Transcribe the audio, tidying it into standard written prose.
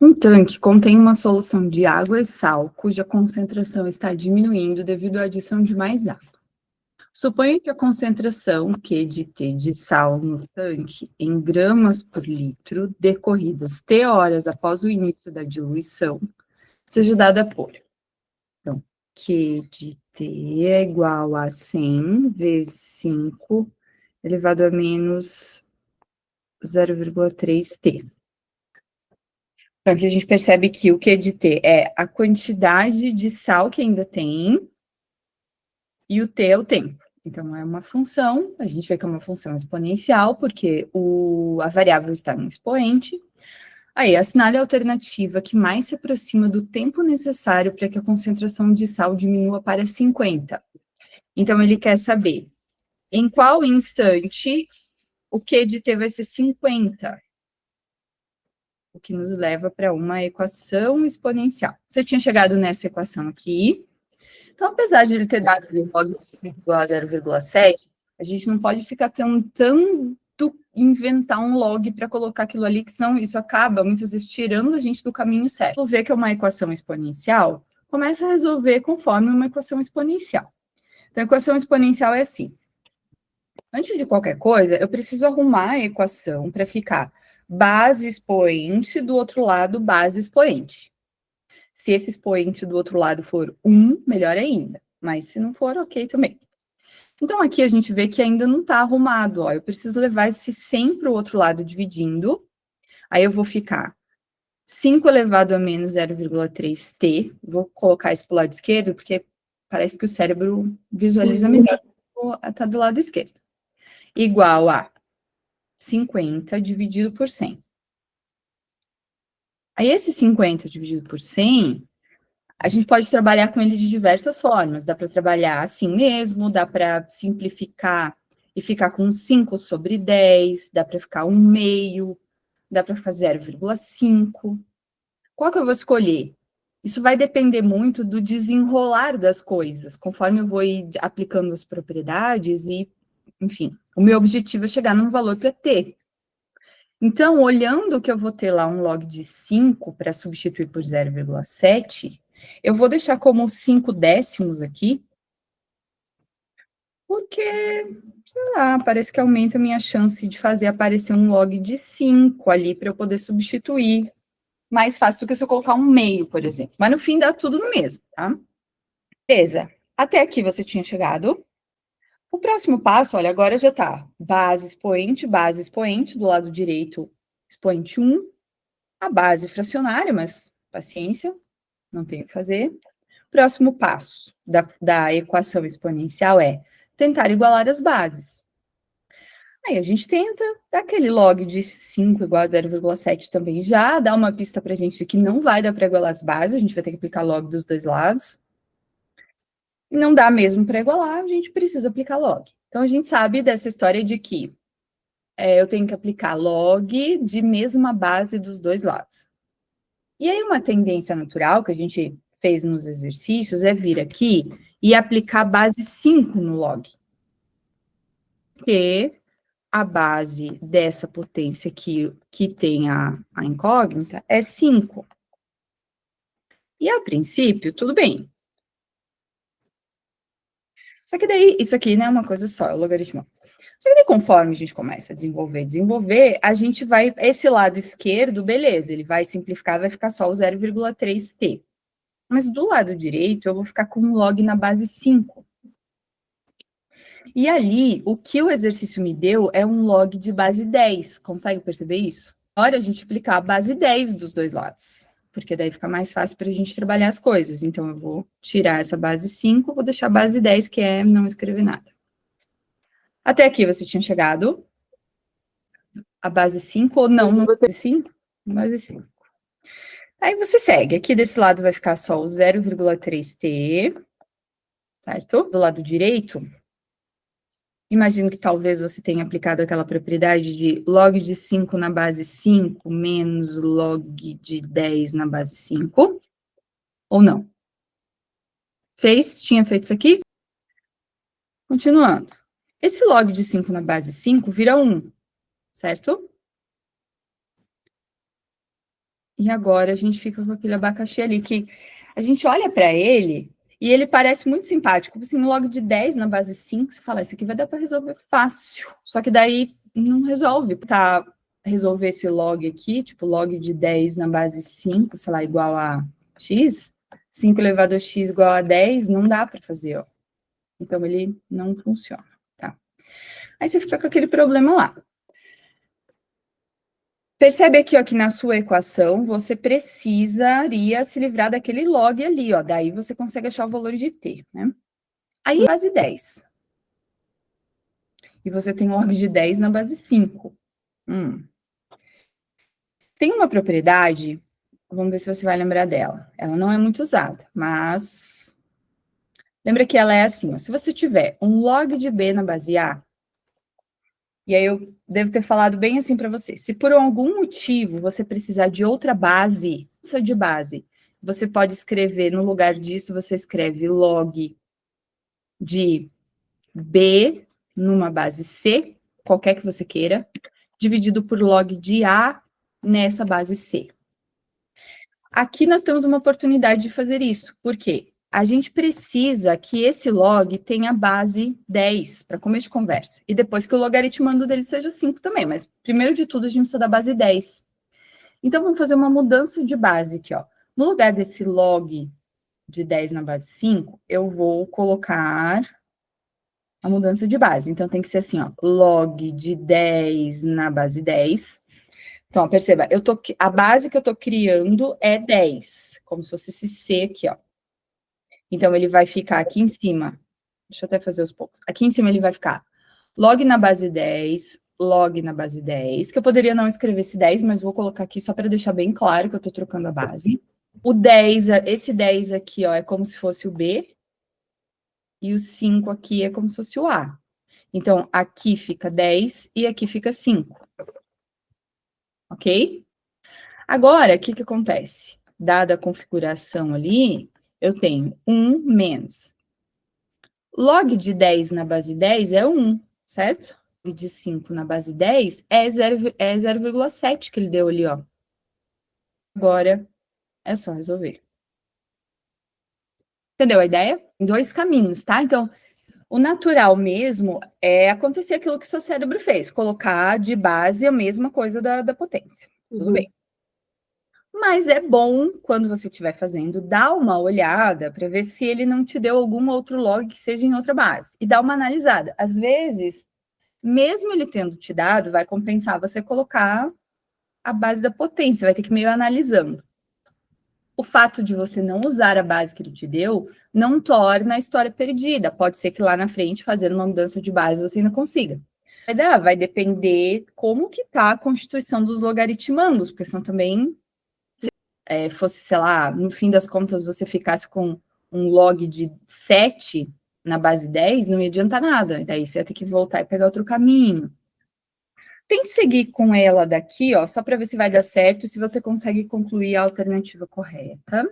Um tanque contém uma solução de água e sal, cuja concentração está diminuindo devido à adição de mais água. Suponha que a concentração Q de T de sal no tanque, em gramas por litro, decorridas T horas após o início da diluição, seja dada por. Então, Q de T é igual a 100 vezes 5 elevado a menos 0,3T. Então, aqui a gente percebe que o Q de T é a quantidade de sal que ainda tem e o T é o tempo. Então, é uma função, a gente vê que é uma função exponencial, porque a variável está no expoente. Aí, assinale a alternativa que mais se aproxima do tempo necessário para que a concentração de sal diminua para 50. Então, ele quer saber em qual instante o Q de T vai ser 50. O que nos leva para uma equação exponencial. Você tinha chegado nessa equação aqui. Então, apesar de ele ter dado log de 5 igual a 0,7, a gente não pode ficar tentando inventar um log para colocar aquilo ali, que senão isso acaba, muitas vezes, tirando a gente do caminho certo. Vou ver que é uma equação exponencial, começa a resolver conforme uma equação exponencial. Então, a equação exponencial é assim. Antes de qualquer coisa, eu preciso arrumar a equação para ficar base expoente, do outro lado, base expoente. Se esse expoente do outro lado for 1, melhor ainda. Mas se não for, ok também. Então, aqui a gente vê que ainda não está arrumado. Ó. Eu preciso levar esse 100 para o outro lado dividindo. Aí eu vou ficar 5 elevado a menos 0,3t. Vou colocar isso para o lado esquerdo, porque parece que o cérebro visualiza melhor. Está do lado esquerdo. Igual a 50 dividido por 100. Aí, esse 50 dividido por 100, a gente pode trabalhar com ele de diversas formas. Dá para trabalhar assim mesmo, dá para simplificar e ficar com 5 sobre 10, dá para ficar 1 meio, dá para ficar 0,5. Qual que eu vou escolher? Isso vai depender muito do desenrolar das coisas, conforme eu vou ir aplicando as propriedades e, enfim, o meu objetivo é chegar num valor para t. Então, olhando que eu vou ter lá um log de 5 para substituir por 0,7, eu vou deixar como 5 décimos aqui, porque, sei lá, parece que aumenta a minha chance de fazer aparecer um log de 5 ali para eu poder substituir. Mais fácil do que se eu colocar um meio, por exemplo. Mas no fim dá tudo no mesmo, tá? Beleza. Até aqui você tinha chegado. O próximo passo, olha, agora já tá base expoente, do lado direito, expoente 1, a base fracionária, mas paciência, não tem o que fazer. Próximo passo da equação exponencial é tentar igualar as bases. Aí a gente tenta, dá aquele log de 5 igual a 0,7 também já, dá uma pista para a gente de que não vai dar para igualar as bases, a gente vai ter que aplicar log dos dois lados. Não dá mesmo para igualar, a gente precisa aplicar log. Então, a gente sabe dessa história de que eu tenho que aplicar log de mesma base dos dois lados. E aí, uma tendência natural que a gente fez nos exercícios é vir aqui e aplicar base 5 no log. Porque a base dessa potência aqui, que tem a incógnita, é 5. E, a princípio, tudo bem. Só que daí, isso aqui não é uma coisa só, é o logaritmo. Só que daí, conforme a gente começa a desenvolver, a gente vai, esse lado esquerdo, beleza, ele vai simplificar, vai ficar só o 0,3t. Mas do lado direito, eu vou ficar com um log na base 5. E ali, o que o exercício me deu é um log de base 10. Consegue perceber isso? Agora, a gente aplicar a base 10 dos dois lados, porque daí fica mais fácil para a gente trabalhar as coisas. Então, eu vou tirar essa base 5, vou deixar a base 10, que é não escrever nada. Até aqui você tinha chegado. A base 5 ou não? Não base 5? Base 5. Aí você segue. Aqui desse lado vai ficar só o 0,3t, certo? Do lado direito, imagino que talvez você tenha aplicado aquela propriedade de log de 5 na base 5 menos log de 10 na base 5. Ou não? Fez? Tinha feito isso aqui? Continuando. Esse log de 5 na base 5 vira 1, certo? E agora a gente fica com aquele abacaxi ali, que a gente olha para ele e ele parece muito simpático. Assim, um log de 10 na base 5, você fala, isso aqui vai dar para resolver fácil. Só que daí não resolve. Tá, resolver esse log aqui, tipo, log de 10 na base 5, sei lá, igual a x, 5 elevado a x igual a 10, não dá para fazer, ó. Então, ele não funciona, tá? Aí você fica com aquele problema lá. Percebe aqui, ó, que na sua equação, você precisaria se livrar daquele log ali, ó. Daí você consegue achar o valor de t, né? Aí, base 10. E você tem log de 10 na base 5. Tem uma propriedade, vamos ver se você vai lembrar dela. Ela não é muito usada, mas... Lembra que ela é assim, ó. Se você tiver um log de b na base A, e aí eu devo ter falado bem assim para você. Se por algum motivo você precisar de outra base, você pode escrever, no lugar disso, você escreve log de B numa base C, qualquer que você queira, dividido por log de A nessa base C. Aqui nós temos uma oportunidade de fazer isso. Por quê? A gente precisa que esse log tenha base 10 para começo de conversa. E depois que o logaritmando dele seja 5 também. Mas, primeiro de tudo, a gente precisa da base 10. Então, vamos fazer uma mudança de base aqui, ó. No lugar desse log de 10 na base 5, eu vou colocar a mudança de base. Então, tem que ser assim, ó. Log de 10 na base 10. Então, ó, perceba, a base que eu estou criando é 10. Como se fosse esse C aqui, ó. Então, ele vai ficar aqui em cima. Deixa eu até fazer os poucos. Aqui em cima ele vai ficar log na base 10, log na base 10, que eu poderia não escrever esse 10, mas vou colocar aqui só para deixar bem claro que eu estou trocando a base. O 10, esse 10 aqui, ó, é como se fosse o B, e o 5 aqui é como se fosse o A. Então, aqui fica 10 e aqui fica 5. Ok? Agora, o que que acontece? Dada a configuração ali, eu tenho 1 menos. Log de 10 na base 10 é 1, certo? Log de 5 na base 10 é 0,7 que ele deu ali, ó. Agora, é só resolver. Entendeu a ideia? Em 2 caminhos, tá? Então, o natural mesmo é acontecer aquilo que o seu cérebro fez, colocar de base a mesma coisa da potência. Tudo bem. Mas é bom, quando você estiver fazendo, dar uma olhada para ver se ele não te deu algum outro log que seja em outra base. E dar uma analisada. Às vezes, mesmo ele tendo te dado, vai compensar você colocar a base da potência, vai ter que ir meio analisando. O fato de você não usar a base que ele te deu não torna a história perdida. Pode ser que lá na frente, fazendo uma mudança de base, você ainda consiga. Vai depender como que está a constituição dos logaritmandos, porque senão também, se fosse, sei lá, no fim das contas, você ficasse com um log de 7 na base 10, não ia adiantar nada. Daí você ia ter que voltar e pegar outro caminho. Tente seguir com ela daqui, ó, só para ver se vai dar certo e se você consegue concluir a alternativa correta.